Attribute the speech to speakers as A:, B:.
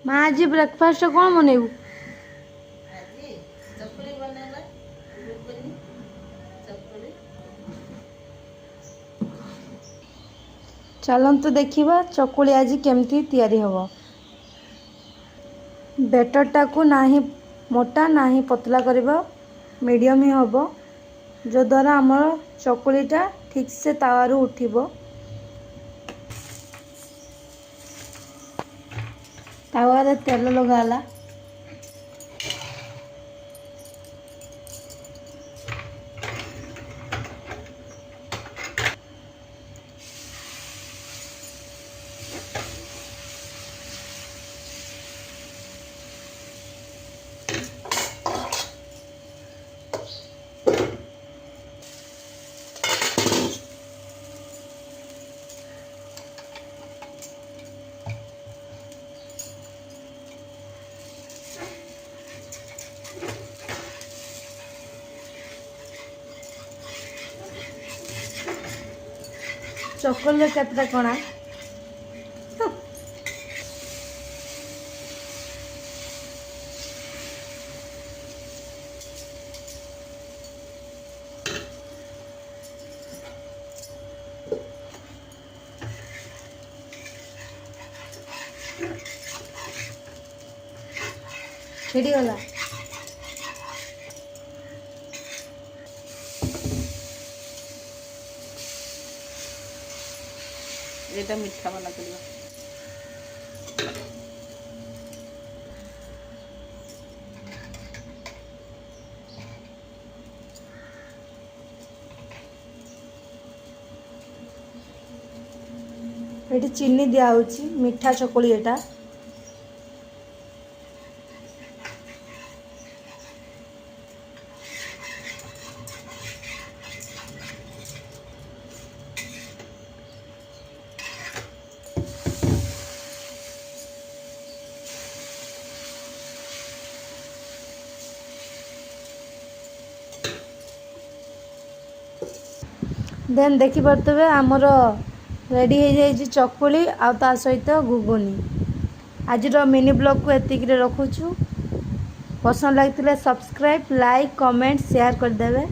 A: माँ आज ब्रेकफास्ट कौन बनेबू? चलतु देखा चकुली आज केमती तैयारी हब। बेटरटा को ना ही मोटा ना ही पतला करबा, मीडियम ही हब, जो द्वारा आमर चकुलीटा ठीक से तावारू उठिबो। तावारे तेल लगाला। चकोले केतटा कणा छिड़ी गला।
B: एटा मीठा वाला करवा।
A: ये चीनी दिया होची मीठा चकोली एटा। देन देखी पारे आमर रेडी हो जाए चकुली आ ता सहित घुगुनी। आज मिनी ब्लॉग को एतिक रखुचु। पसंद लगी सब्सक्राइब लाइक कमेंट शेयर करदे।